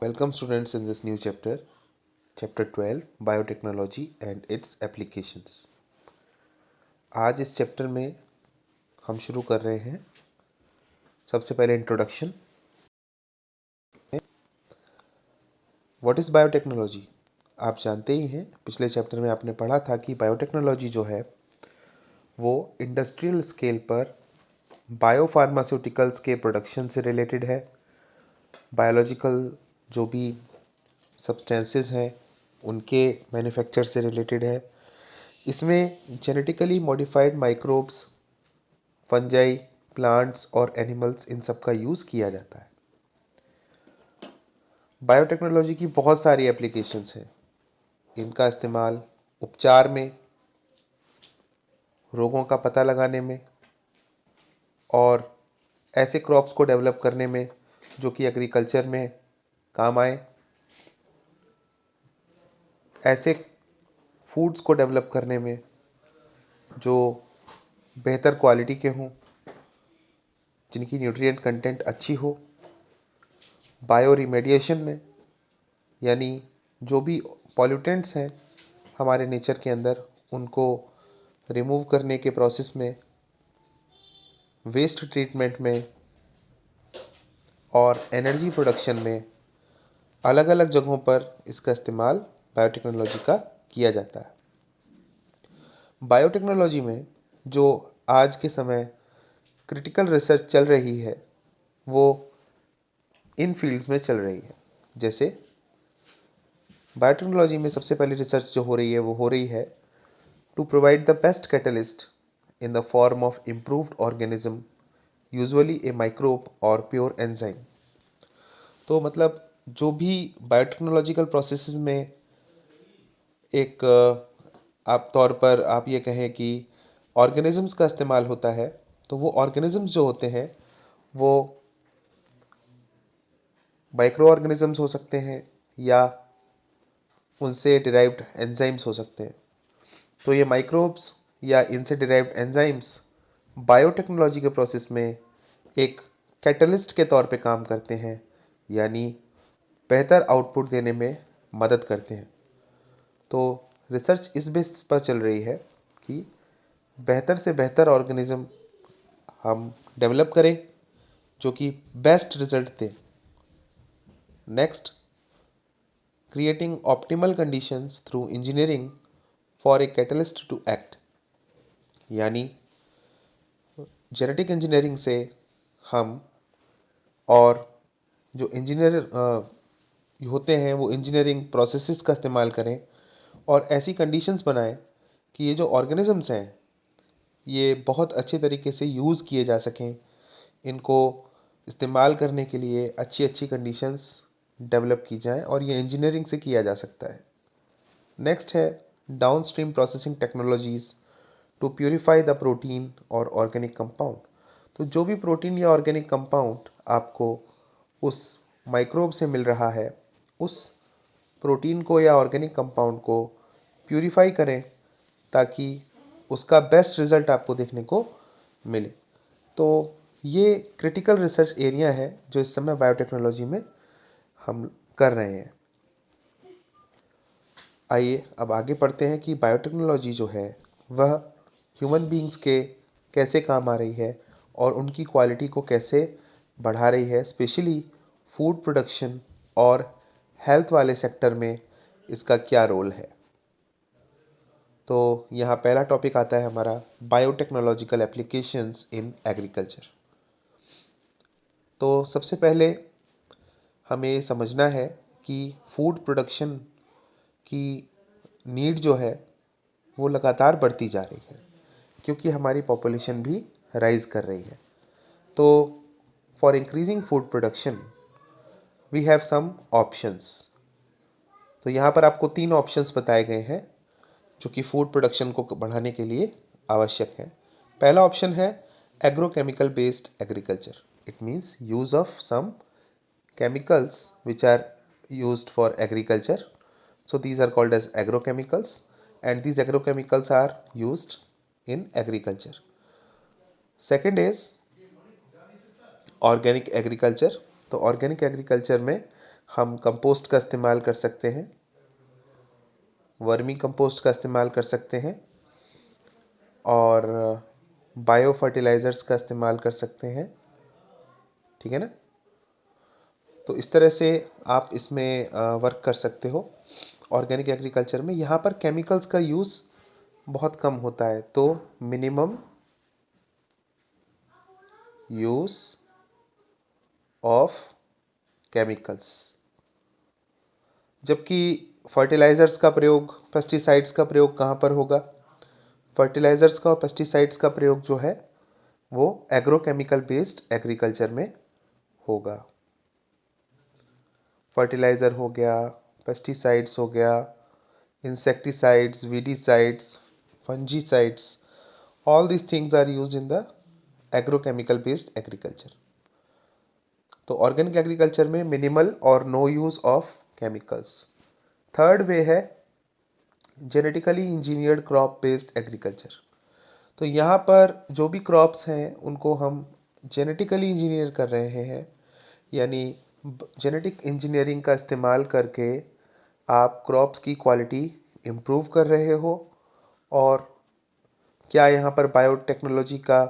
Welcome students in this new chapter, chapter 12 Biotechnology and its applications. आज इस chapter में हम शुरू कर रहे हैं सबसे पहले इंट्रोडक्शन। What is biotechnology? आप जानते ही हैं, पिछले चैप्टर में आपने पढ़ा था कि बायोटेक्नोलॉजी जो है वो इंडस्ट्रियल स्केल पर बायोफार्मास्यूटिकल्स के प्रोडक्शन से रिलेटेड है। बायोलॉजिकल जो भी सब्सटेंसेस हैं उनके मैन्युफैक्चर से रिलेटेड है। इसमें genetically modified microbes, fungi, plants और एनिमल्स, इन सब का यूज़ किया जाता है। बायोटेक्नोलॉजी की बहुत सारी एप्लीकेशंस हैं। इनका इस्तेमाल उपचार में, रोगों का पता लगाने में और ऐसे क्रॉप्स को डेवलप करने में जो कि एग्रीकल्चर में काम आए, ऐसे फूड्स को डेवलप करने में जो बेहतर क्वालिटी के हों, जिनकी न्यूट्रिएंट कंटेंट अच्छी हो, बायो रिमेडिएशन में, यानी जो भी पॉल्यूटेंट्स हैं हमारे नेचर के अंदर उनको रिमूव करने के प्रोसेस में, वेस्ट ट्रीटमेंट में और एनर्जी प्रोडक्शन में अलग अलग जगहों पर इसका इस्तेमाल बायोटेक्नोलॉजी का किया जाता है। बायोटेक्नोलॉजी में जो आज के समय क्रिटिकल रिसर्च चल रही है वो इन फील्ड्स में चल रही है। जैसे बायोटेक्नोलॉजी में सबसे पहले रिसर्च जो हो रही है वो हो रही है to provide the best catalyst in the form of improved organism, usually a microbe or pure enzyme। तो मतलब जो भी बायोटेक्नोलॉजिकल प्रोसेसेस में एक आप तौर पर आप ये कहें कि ऑर्गेनिजम्स का इस्तेमाल होता है, तो वो ऑर्गेनिजम्स जो होते हैं वो माइक्रो ऑर्गेनिजम्स हो सकते हैं या उनसे डिराइव्ड एंजाइम्स हो सकते हैं। तो ये माइक्रोब्स या इनसे डिराइव्ड एंजाइम्स बायोटेक्नोलॉजी के प्रोसेस में एक कैटलिस्ट के तौर पे काम करते हैं, यानी बेहतर आउटपुट देने में मदद करते हैं। तो रिसर्च इस बेस पर चल रही है कि बेहतर से बेहतर ऑर्गेनिज्म हम डेवलप करें जो कि बेस्ट रिजल्ट दें। Next, creating optimal conditions through engineering for a catalyst to act, यानी जेनेटिक इंजीनियरिंग से हम और जो इंजीनियर होते हैं वो इंजीनियरिंग प्रोसेसेस का इस्तेमाल करें और ऐसी कंडीशंस बनाएं कि ये जो ऑर्गेनिजम्स हैं ये बहुत अच्छे तरीके से यूज़ किए जा सकें। इनको इस्तेमाल करने के लिए अच्छी अच्छी कंडीशंस डेवलप की जाएं और ये इंजीनियरिंग से किया जा सकता है। नेक्स्ट है downstream processing technologies to purify the protein और ऑर्गेनिक कंपाउंड। तो जो भी प्रोटीन या ऑर्गेनिक कंपाउंड आपको उस माइक्रोब से मिल रहा है, उस प्रोटीन को या ऑर्गेनिक कंपाउंड को प्यूरिफाई करें ताकि उसका बेस्ट रिजल्ट आपको देखने को मिले। तो ये क्रिटिकल रिसर्च एरिया है जो इस समय बायोटेक्नोलॉजी में हम कर रहे हैं। आइए अब आगे पढ़ते हैं कि बायोटेक्नोलॉजी जो है वह ह्यूमन बींग्स के कैसे काम आ रही है और उनकी क्वालिटी को कैसे बढ़ा रही है, स्पेशली फूड प्रोडक्शन और हेल्थ वाले सेक्टर में इसका क्या रोल है। तो यहाँ पहला टॉपिक आता है हमारा बायोटेक्नोलॉजिकल एप्लीकेशंस इन एग्रीकल्चर। तो सबसे पहले हमें समझना है कि फूड प्रोडक्शन की नीड जो है वो लगातार बढ़ती जा रही है क्योंकि हमारी पॉपुलेशन भी राइज कर रही है। तो for increasing food production we have some options. तो यहाँ पर आपको 3 ऑप्शंस बताए गए हैं जो कि फूड प्रोडक्शन को बढ़ाने के लिए आवश्यक है। पहला ऑप्शन है agrochemical based agriculture. It means use of some chemicals which are used for agriculture. So these are called as agrochemicals, and these agrochemicals are used in agriculture. Second is organic agriculture. तो organic agriculture में हम compost का इस्तेमाल कर सकते हैं, vermi compost का इस्तेमाल कर सकते हैं और बायो फर्टिलाइज़र्स का इस्तेमाल कर सकते हैं। ठीक है ना? तो इस तरह से आप इसमें वर्क कर सकते हो ऑर्गेनिक एग्रीकल्चर में। यहाँ पर केमिकल्स का यूज़ बहुत कम होता है, तो मिनिमम यूज़ ऑफ केमिकल्स। जबकि फर्टिलाइज़र्स का प्रयोग, पेस्टिसाइड्स का प्रयोग कहाँ पर होगा? फर्टिलाइज़र्स का और पेस्टिसाइड्स का प्रयोग जो है वो एग्रोकेमिकल बेस्ड एग्रीकल्चर में होगा। फर्टिलाइज़र हो गया, पेस्टिसाइड्स हो गया, insecticides, weedicides, fungicides, all these things are used in the agrochemical based agriculture. तो ऑर्गेनिक एग्रीकल्चर में मिनिमल और no use of chemicals. Third way है genetically engineered crop based agriculture. तो यहाँ पर जो भी क्रॉप्स हैं उनको हम जेनेटिकली इंजीनियर कर रहे हैं, यानी जेनेटिक इंजीनियरिंग का इस्तेमाल करके आप क्रॉप्स की क्वालिटी इम्प्रूव कर रहे हो। और क्या यहाँ पर बायोटेक्नोलॉजी का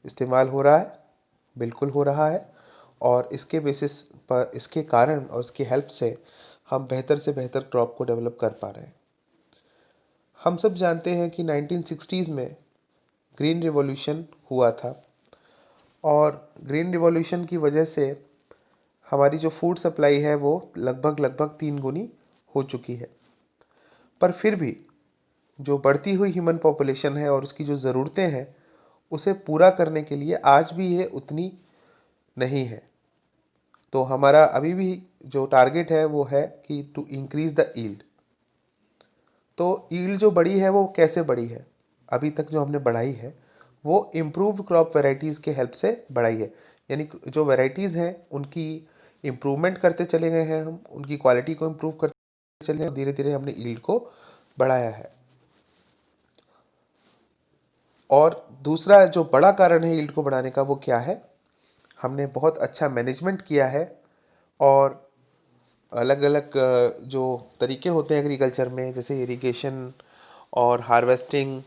इस्तेमाल हो रहा है? बिल्कुल हो रहा है। और इसके बेसिस पर, इसके कारण और इसकी हेल्प से हम बेहतर से बेहतर क्रॉप को डेवलप कर पा रहे हैं। हम सब जानते हैं कि 1960s में ग्रीन रिवॉल्यूशन हुआ था और ग्रीन रिवॉल्यूशन की वजह से हमारी जो फूड सप्लाई है वो लगभग 3 गुनी हो चुकी है। पर फिर भी जो बढ़ती हुई ह्यूमन पॉपुलेशन है और उसकी जो ज़रूरतें हैं उसे पूरा करने के लिए आज भी ये उतनी नहीं है। तो हमारा अभी भी जो टारगेट है वो है कि टू इंक्रीज द ईल्ड। तो ईल्ड जो बढ़ी है वो कैसे बढ़ी है? अभी तक जो हमने बढ़ाई है वो इम्प्रूव क्रॉप वेराइटीज़ के हेल्प से बढ़ाई है। यानी जो वेराइटीज़ हैं उनकी इम्प्रूवमेंट करते चले गए हैं, हम उनकी क्वालिटी को इम्प्रूव करते चले गए, धीरे धीरे हमने ईल्ड को बढ़ाया है। और दूसरा जो बड़ा कारण है ईल्ड को बढ़ाने का वो क्या है? हमने बहुत अच्छा मैनेजमेंट किया है और अलग अलग जो तरीके होते हैं एग्रीकल्चर में, जैसे इरिगेशन और हार्वेस्टिंग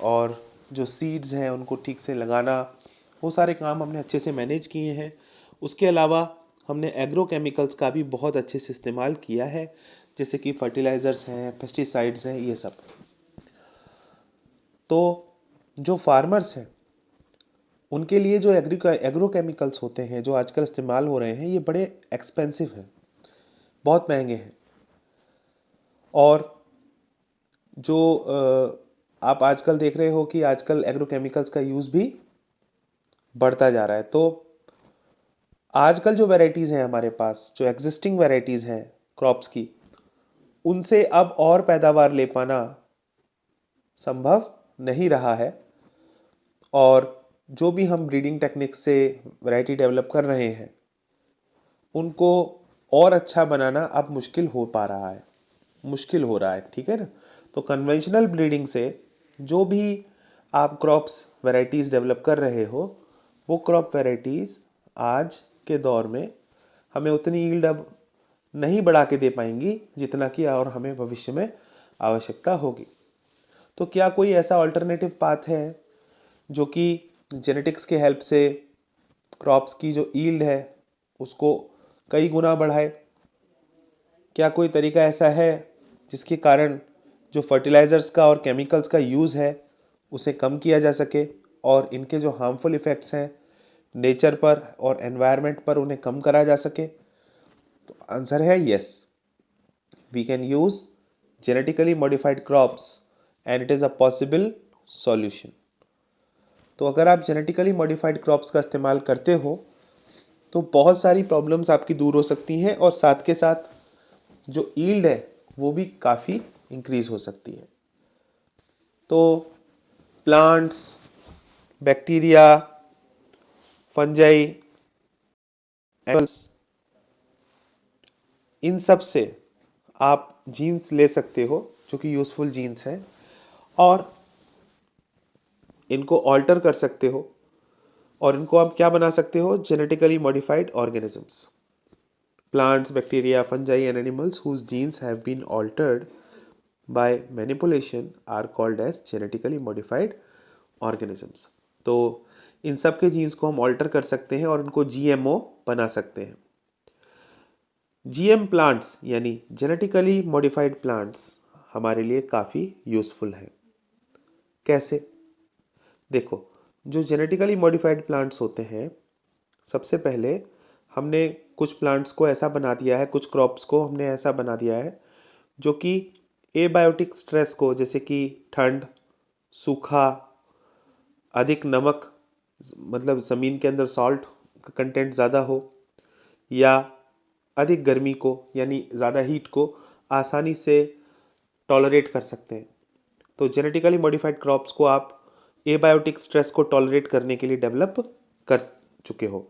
और जो सीड्स हैं उनको ठीक से लगाना, वो सारे काम हमने अच्छे से मैनेज किए हैं। उसके अलावा हमने एग्रो केमिकल्स का भी बहुत अच्छे से इस्तेमाल किया है, जैसे कि फर्टिलाइज़र्स हैं, पेस्टिसाइड्स हैं, ये सब। तो जो फार्मर्स हैं उनके लिए जो एग्रो केमिकल्स होते हैं जो आजकल इस्तेमाल हो रहे हैं ये बड़े एक्सपेंसिव हैं, बहुत महंगे हैं। और जो आप आजकल देख रहे हो कि आजकल एग्रो केमिकल्स का यूज़ भी बढ़ता जा रहा है। तो आजकल जो वैरायटीज़ हैं हमारे पास, जो एग्जिस्टिंग वैरायटीज़ हैं क्रॉप्स की, उनसे अब और पैदावार ले पाना संभव नहीं रहा है। और जो भी हम ब्रीडिंग टेक्निक से वैरायटी डेवलप कर रहे हैं उनको और अच्छा बनाना अब मुश्किल हो पा रहा है, मुश्किल हो रहा है। ठीक है ना? तो कन्वेंशनल ब्रीडिंग से जो भी आप क्रॉप्स वैरायटीज़ डेवलप कर रहे हो वो क्रॉप वैरायटीज़ आज के दौर में हमें उतनी यील्ड अब नहीं बढ़ा के दे पाएंगी जितना कि और हमें भविष्य में आवश्यकता होगी। तो क्या कोई ऐसा अल्टरनेटिव पाथ है जो कि जेनेटिक्स के हेल्प से क्रॉप्स की जो यील्ड है उसको कई गुना बढ़ाए? क्या कोई तरीका ऐसा है जिसके कारण जो फर्टिलाइज़र्स का और केमिकल्स का यूज़ है उसे कम किया जा सके और इनके जो हार्मफुल इफ़ेक्ट्स हैं नेचर पर और एनवायरनमेंट पर उन्हें कम करा जा सके? तो आंसर है yes, we can use genetically modified crops and it is a possible solution. तो अगर आप जेनेटिकली मॉडिफाइड क्रॉप्स का इस्तेमाल करते हो तो बहुत सारी प्रॉब्लम्स आपकी दूर हो सकती हैं और साथ के साथ जो यील्ड है वो भी काफ़ी इंक्रीज हो सकती है। तो प्लांट्स, बैक्टीरिया, फंजाई, एनिमल्स, इन सब से आप जीन्स ले सकते हो जो कि यूज़फुल जीन्स हैं और इनको ऑल्टर कर सकते हो और इनको आप क्या बना सकते हो? Genetically modified organisms. plants, bacteria, fungi and animals whose genes have been altered by manipulation are called as genetically modified organisms. तो इन सब के जीन्स को हम ऑल्टर कर सकते हैं और उनको जीएमओ बना सकते हैं। जीएम प्लांट्स यानी जेनेटिकली मॉडिफाइड प्लांट्स हमारे लिए काफ़ी यूज़फुल है। कैसे? देखो, जो जेनेटिकली मॉडिफाइड प्लांट्स होते हैं, सबसे पहले हमने कुछ प्लांट्स को ऐसा बना दिया है, कुछ क्रॉप्स को हमने ऐसा बना दिया है जो कि एबायोटिक स्ट्रेस को, जैसे कि ठंड, सूखा, अधिक नमक, मतलब ज़मीन के अंदर सॉल्ट का कंटेंट ज़्यादा हो, या अधिक गर्मी को यानी ज़्यादा हीट को आसानी से टॉलरेट कर सकते हैं। तो जेनेटिकली मॉडिफाइड क्रॉप्स को आप एबायोटिक स्ट्रेस को टॉलरेट करने के लिए डेवलप कर चुके हो।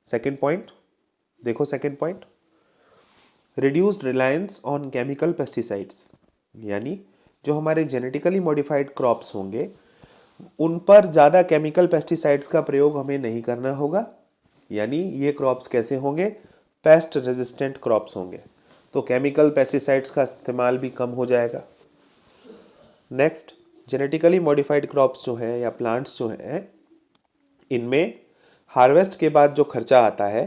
सेकेंड पॉइंट देखो, second point, reduced reliance on chemical pesticides, यानी जो हमारे जेनेटिकली मॉडिफाइड क्रॉप्स होंगे उन पर ज़्यादा केमिकल पेस्टिसाइड्स का प्रयोग हमें नहीं करना होगा। यानी ये क्रॉप्स कैसे होंगे? पेस्ट रेजिस्टेंट क्रॉप्स होंगे, तो केमिकल पेस्टिसाइड्स का इस्तेमाल भी कम हो जाएगा। नेक्स्ट, जेनेटिकली मॉडिफाइड क्रॉप्स जो है या प्लांट्स जो हैं, इनमें हार्वेस्ट के बाद जो खर्चा आता है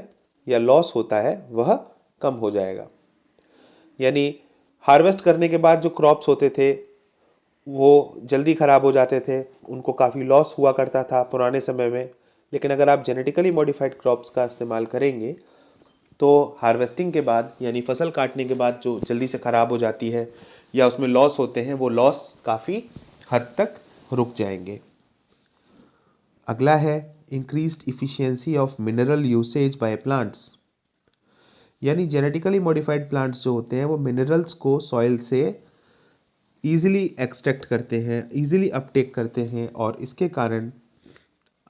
या लॉस होता है वह कम हो जाएगा। यानी हार्वेस्ट करने के बाद जो क्रॉप्स होते थे वो जल्दी ख़राब हो जाते थे, उनको काफ़ी लॉस हुआ करता था पुराने समय में। लेकिन अगर आप जेनेटिकली मॉडिफाइड क्रॉप्स का इस्तेमाल करेंगे तो हार्वेस्टिंग के बाद यानी फसल काटने के बाद जो जल्दी से ख़राब हो जाती है या उसमें लॉस होते हैं, वो लॉस काफ़ी हद तक रुक जाएंगे। अगला है increased efficiency of mineral usage by plants, यानी जेनेटिकली मॉडिफाइड प्लांट्स जो होते हैं वो मिनरल्स को सॉइल से ईजिली एक्सट्रैक्ट करते हैं, ईजिली अपटेक करते हैं, और इसके कारण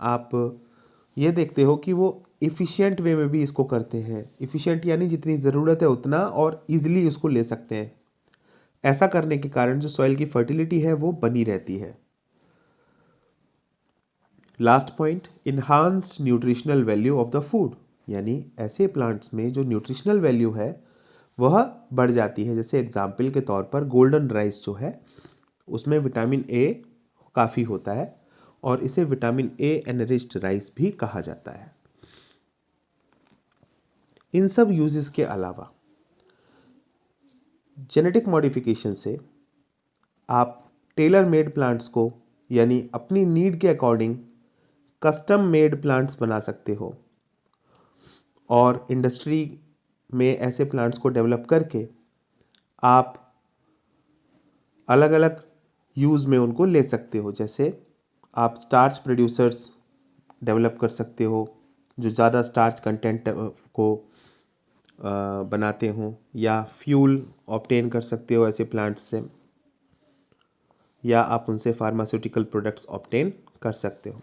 आप ये देखते हो कि वो इफ़िशियंट वे में भी इसको करते हैं। इफ़िशियंट यानी जितनी ज़रूरत है उतना, और ईजिली उसको ले सकते हैं। ऐसा करने के कारण जो सॉइल की फर्टिलिटी है वो बनी रहती है। Last point, enhanced nutritional value of the food, यानी ऐसे प्लांट्स में जो न्यूट्रिशनल वैल्यू है वह बढ़ जाती है। जैसे एग्जाम्पल के तौर पर गोल्डन राइस जो है उसमें विटामिन ए काफ़ी होता है और इसे विटामिन ए एनरिच्ड राइस भी कहा जाता है। इन सब यूजेस के अलावा जेनेटिक मॉडिफिकेशन से आप टेलर मेड प्लांट्स को, यानी अपनी नीड के अकॉर्डिंग कस्टम मेड प्लांट्स बना सकते हो, और इंडस्ट्री में ऐसे प्लांट्स को डेवलप करके आप अलग अलग यूज़ में उनको ले सकते हो। जैसे आप स्टार्च प्रोड्यूसर्स डेवलप कर सकते हो जो ज़्यादा स्टार्च कंटेंट को बनाते हों, या फ्यूल ऑब्टेन कर सकते हो ऐसे प्लांट्स से, या आप उनसे फार्मास्यूटिकल प्रोडक्ट्स ऑब्टेन कर सकते हो।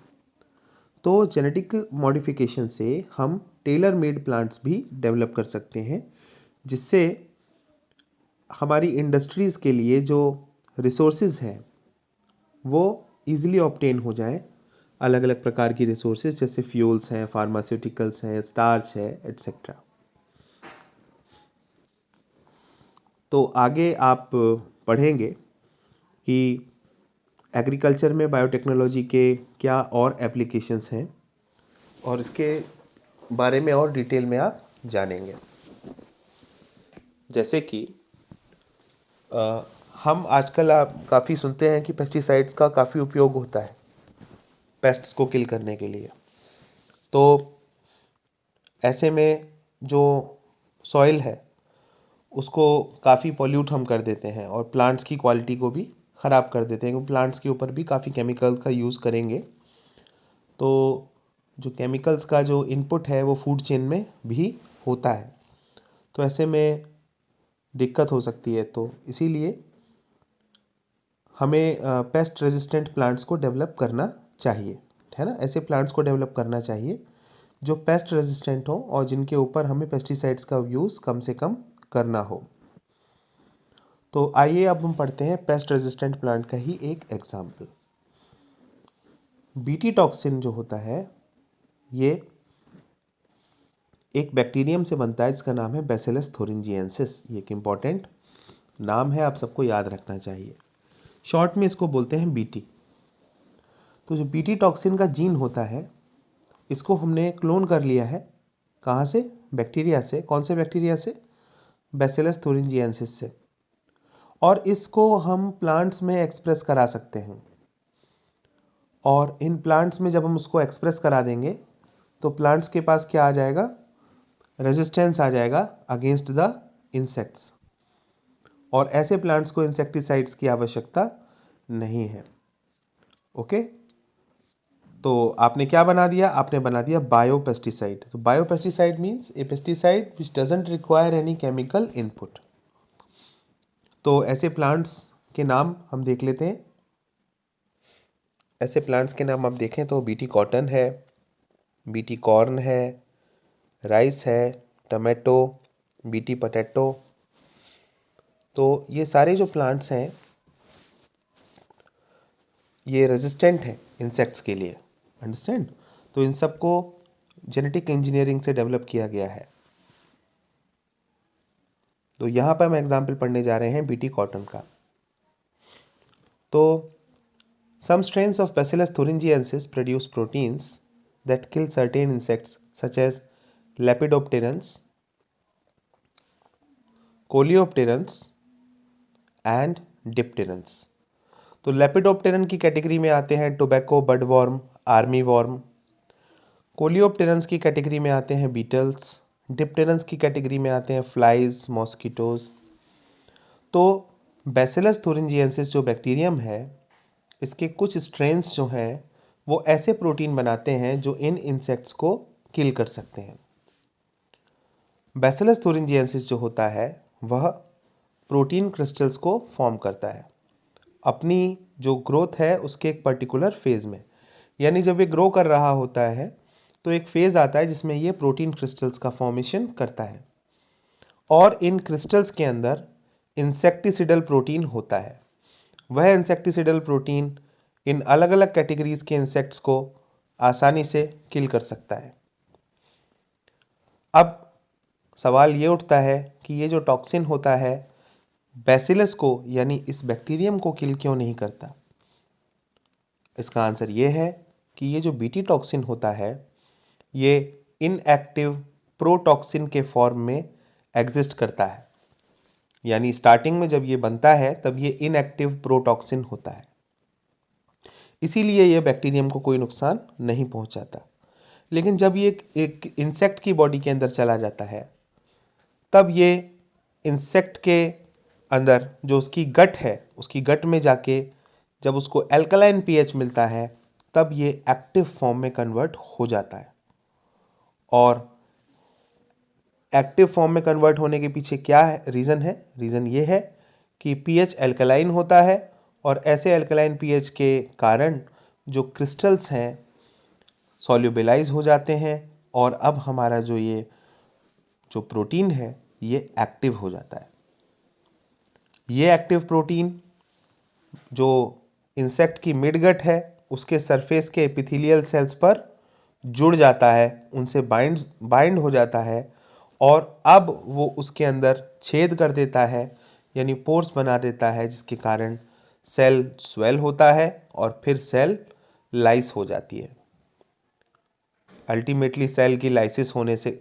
तो जेनेटिक मॉडिफिकेशन से हम टेलर मेड प्लांट्स भी डेवलप कर सकते हैं, जिससे हमारी इंडस्ट्रीज़ के लिए जो रिसोर्सेज हैं वो इजीली ऑब्टेन हो जाए। अलग अलग प्रकार की रिसोर्सेज जैसे फ्यूल्स हैं, फार्मास्यूटिकल्स हैं, स्टार्च है, एट्सेट्रा। तो आगे आप पढ़ेंगे कि एग्रीकल्चर में बायोटेक्नोलॉजी के क्या और एप्लीकेशंस हैं, और इसके बारे में और डिटेल में आप जानेंगे। जैसे कि अ, हम आजकल आप काफ़ी सुनते हैं कि पेस्टिसाइड्स का काफ़ी उपयोग होता है पेस्ट्स को किल करने के लिए। तो ऐसे में जो सॉइल है उसको काफ़ी पॉल्यूट हम कर देते हैं, और प्लांट्स की क्वालिटी को भी ख़राब कर देते हैं, क्योंकि प्लांट्स के ऊपर भी काफ़ी केमिकल का यूज़ करेंगे तो जो केमिकल्स का जो इनपुट है वो फूड चेन में भी होता है। तो ऐसे में दिक्कत हो सकती है। तो इसीलिए हमें पेस्ट रेजिस्टेंट प्लांट्स को डेवलप करना चाहिए, है ना। ऐसे प्लांट्स को डेवलप करना चाहिए जो पेस्ट रेजिस्टेंट हो और जिनके ऊपर हमें पेस्टिसाइड्स का यूज़ कम से कम करना हो। तो आइए अब हम पढ़ते हैं पेस्ट रेजिस्टेंट प्लांट का ही एक एग्जाम्पल। बीटी टॉक्सिन जो होता है ये एक बैक्टीरियम से बनता है जिसका नाम है बैसिलस थोरिंजिएंसिस। ये एक इम्पॉर्टेंट नाम है, आप सबको याद रखना चाहिए। शॉर्ट में इसको बोलते हैं बीटी। तो जो बीटी टॉक्सिन का जीन होता है इसको हमने क्लोन कर लिया है। कहाँ से? बैक्टीरिया से। कौन से बैक्टीरिया से? बैसिलस थोरिंजिएंसिस से। और इसको हम प्लांट्स में एक्सप्रेस करा सकते हैं। और इन प्लांट्स में जब हम उसको एक्सप्रेस करा देंगे तो प्लांट्स के पास क्या आ जाएगा? रेजिस्टेंस आ जाएगा अगेंस्ट द इंसेक्ट्स। और ऐसे प्लांट्स को इंसेक्टिसाइड्स की आवश्यकता नहीं है। ओके, तो आपने क्या बना दिया? आपने बना दिया बायोपेस्टिसाइड। तो biopesticide means A pesticide which doesn't require any chemical input. तो ऐसे प्लांट्स के नाम हम देख लेते हैं। ऐसे प्लांट्स के नाम आप देखें तो बीटी कॉटन है, बीटी कॉर्न है, राइस है, टमाटो, बीटी पोटैटो। तो ये सारे जो प्लांट्स हैं ये रेजिस्टेंट हैं इंसेक्ट्स के लिए। अंडरस्टैंड? तो इन सबको जेनेटिक इंजीनियरिंग से डेवलप किया गया है। तो यहाँ पर हम एग्जाम्पल पढ़ने जा रहे हैं बीटी कॉटन का। तो some strains of Bacillus thuringiensis produce proteins that kill certain insects such as Lepidopterans, Coleopterans and Dipterans। तो लेपिडोप्टेरन की कैटेगरी में आते हैं टोबैको बड वॉर्म, आर्मी वॉर्म। कोलियोप्टेरन्स की कैटेगरी में आते हैं बीटल्स। डिप्टेरन्स की कैटेगरी में आते हैं फ्लाइज, मॉस्किटोज। तो बैसिलस थोरिंजिएंसिस जो बैक्टीरियम है इसके कुछ स्ट्रेन्स जो हैं वो ऐसे प्रोटीन बनाते हैं जो इन इंसेक्ट्स को किल कर सकते हैं। बैसिलस थोरिंजिएंसिस जो होता है वह प्रोटीन क्रिस्टल्स को फॉर्म करता है अपनी जो ग्रोथ है उसके एक पर्टिकुलर फेज में। यानी जब ये ग्रो कर रहा होता है तो एक फेज आता है जिसमें ये प्रोटीन क्रिस्टल्स का फॉर्मेशन करता है। और इन क्रिस्टल्स के अंदर इंसेक्टिसिडल प्रोटीन होता है। वह इंसेक्टिसिडल प्रोटीन इन अलग अलग कैटेगरीज के इंसेक्ट्स को आसानी से किल कर सकता है। अब सवाल ये उठता है कि ये जो टॉक्सिन होता है बैसिलस को यानी इस बैक्टीरियम को किल क्यों नहीं करता? इसका आंसर ये है कि ये जो बीटी टॉक्सिन होता है ये इनएक्टिव प्रोटॉक्सिन के फॉर्म में एग्जिस्ट करता है। यानी स्टार्टिंग में जब ये बनता है तब ये इनएक्टिव प्रोटॉक्सिन होता है, इसीलिए ये बैक्टीरियम को कोई नुकसान नहीं पहुंचाता। लेकिन जब ये एक इंसेक्ट की बॉडी के अंदर चला जाता है तब ये इंसेक्ट के अंदर जो उसकी गट है उसकी गट में जाके जब उसको एल्कलाइन पीएच मिलता है तब ये एक्टिव फॉर्म में कन्वर्ट हो जाता है। और एक्टिव फॉर्म में कन्वर्ट होने के पीछे क्या है रीज़न है? रीज़न ये है कि पीएच एल्कलाइन होता है और ऐसे एल्कलाइन पीएच के कारण जो क्रिस्टल्स हैं सॉल्युबलाइज हो जाते हैं और अब हमारा जो प्रोटीन है ये एक्टिव हो जाता है। ये एक्टिव प्रोटीन जो इंसेक्ट की मिडगट है उसके सरफेस के एपिथेलियल सेल्स पर जुड़ जाता है, उनसे बाइंड हो जाता है और अब वो उसके अंदर छेद कर देता है यानी पोर्स बना देता है जिसके कारण सेल स्वेल होता है और फिर सेल लाइस हो जाती है। अल्टीमेटली सेल की लाइसिस होने से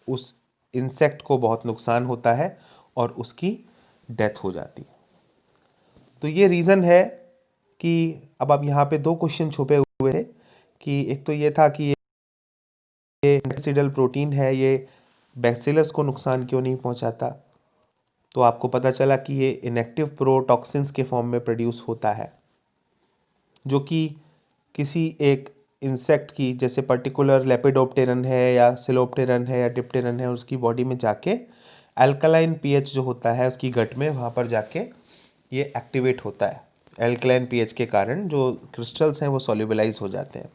उस इंसेक्ट को बहुत नुकसान होता है और उसकी डेथ हो जाती है। तो ये रीज़न है कि अब यहाँ पे दो क्वेश्चन छुपे हुए थे कि एक तो ये था कि ये इंसेक्टिसिडल प्रोटीन है ये बैसिलस को नुकसान क्यों नहीं पहुंचाता। तो आपको पता चला कि ये इनएक्टिव प्रोटॉक्सिन्स के फॉर्म में प्रोड्यूस होता है जो कि किसी एक इंसेक्ट की जैसे पर्टिकुलर लेपिडोप्टेरन है या सिलोप्टेरन है या डिप्टेरन है उसकी बॉडी में जाके अल्कलाइन पीएच जो होता है उसकी गट में वहाँ पर जाके ये एक्टिवेट होता है। अल्कलाइन पीएच के कारण जो क्रिस्टल्स हैं वो सॉल्युबलाइज हो जाते हैं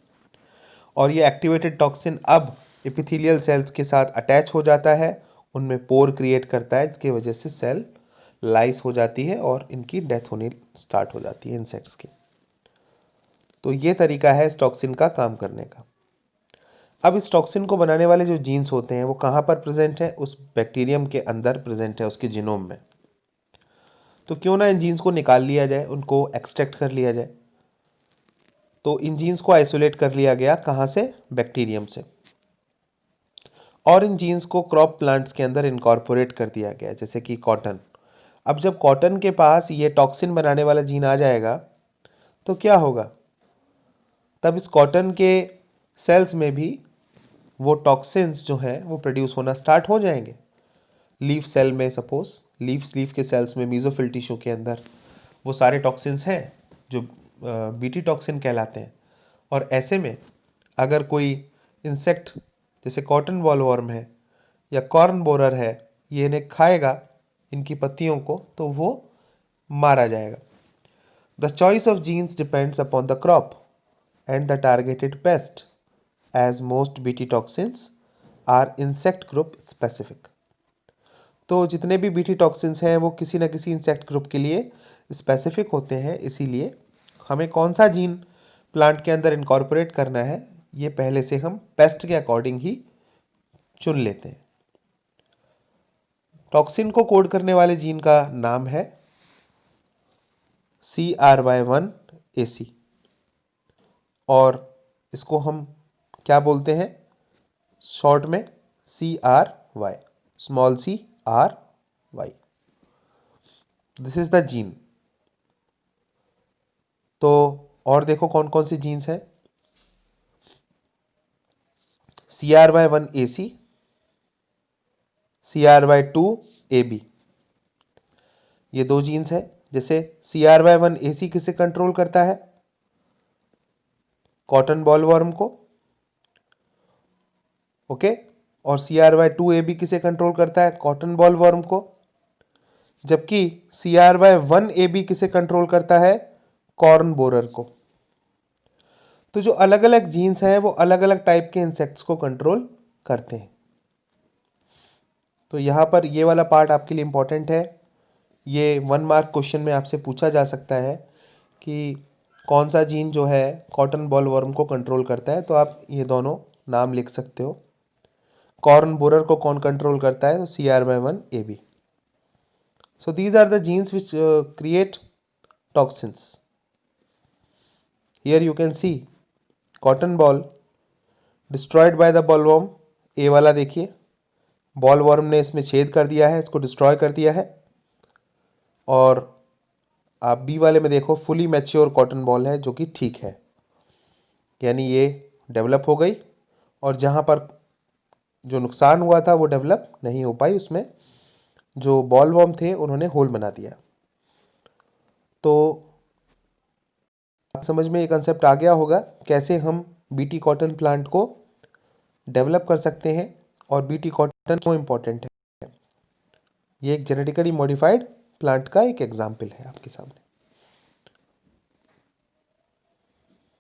और ये एक्टिवेटेड टॉक्सिन अब एपिथेलियल सेल्स के साथ अटैच हो जाता है, उनमें पोर क्रिएट करता है जिसकी वजह से सेल लाइस हो जाती है और इनकी डेथ होनी स्टार्ट हो जाती है इंसेक्ट्स की। तो ये तरीका है इस टॉक्सिन का काम करने का। अब इस टॉक्सिन को बनाने वाले जो जीन्स होते हैं वो कहाँ पर प्रेजेंट है? उस बैक्टीरियम के अंदर प्रेजेंट है, उसके जीनोम में। तो क्यों ना इन जीन्स को निकाल लिया जाए, उनको एक्सट्रैक्ट कर लिया जाए। तो इन जीन्स को आइसोलेट कर लिया गया, कहाँ से? बैक्टीरियम से। और इन जीन्स को क्रॉप प्लांट्स के अंदर इनकॉर्पोरेट कर दिया गया, जैसे कि कॉटन। अब जब कॉटन के पास ये टॉक्सिन बनाने वाला जीन आ जाएगा तो क्या होगा? तब इस कॉटन के सेल्स में भी वो टॉक्सिन्स जो हैं वो प्रोड्यूस होना स्टार्ट हो जाएंगे। लीफ सेल में, सपोज लीफ के सेल्स में, मीजोफिल टिश्यू के अंदर वो सारे टॉक्सिन्स हैं जो बीटी टॉक्सिन कहलाते हैं। और ऐसे में अगर कोई इंसेक्ट जैसे कॉटन बॉलवर्म है या कॉर्न बोरर है, ये इन्हें खाएगा, इनकी पत्तियों को, तो वो मारा जाएगा। The choice of genes depends upon the crop and the targeted pest, as most BT toxins are insect group specific. तो जितने भी बीटी टॉक्सिन्स हैं वो किसी न किसी इंसेक्ट ग्रुप के लिए स्पेसिफिक होते हैं, इसीलिए हमें कौन सा जीन प्लांट के अंदर इनकॉर्पोरेट करना है ये पहले से हम पेस्ट के अकॉर्डिंग ही चुन लेते हैं। टॉक्सिन को कोड करने वाले जीन का नाम है CRY1AC और इसको हम क्या बोलते हैं शॉर्ट में? CRY, small CRY। This is the gene. तो और देखो कौन कौन सी जीन्स हैं। CRY1AC, CRY2AB, ये दो जीन्स हैं। जैसे CRY1AC किसे कंट्रोल करता है? कॉटन बॉलवर्म को, ओके। और CRY2AB किसे कंट्रोल करता है? कॉटन बॉलवर्म को। जबकि CRY1AB किसे कंट्रोल करता है? कॉर्न बोरर को। तो जो अलग अलग जीन्स हैं वो अलग अलग टाइप के इंसेक्ट्स को कंट्रोल करते हैं। तो यहाँ पर ये वाला पार्ट आपके लिए इंपॉर्टेंट है। ये 1 मार्क क्वेश्चन में आपसे पूछा जा सकता है कि कौन सा जीन जो है कॉटन बॉलवर्म को कंट्रोल करता है। तो आप ये दोनों नाम लिख सकते हो। कॉर्न बोरर को कौन कंट्रोल करता है? तो CRY1AB। So these are the genes which create toxins. Here you can see cotton ball destroyed by the bollworm। ए वाला देखिए, बॉलवर्म ने इसमें छेद कर दिया है, इसको डिस्ट्रॉय कर दिया है। और आप बी वाले में देखो, फुली मैच्योर कॉटन बॉल है जो कि ठीक है, यानी ये डेवलप हो गई। और जहाँ पर जो नुकसान हुआ था वो डेवलप नहीं हो पाई, उसमें जो बॉलवर्म थे उन्होंने होल बना दिया। तो आप समझ में ये कंसेप्ट आ गया होगा कैसे हम बीटी कॉटन प्लांट को डेवलप कर सकते हैं और बीटी कॉटन क्यों इम्पोर्टेंट है। ये एक जेनेटिकली मॉडिफाइड प्लांट का एक एग्जाम्पल है आपके सामने।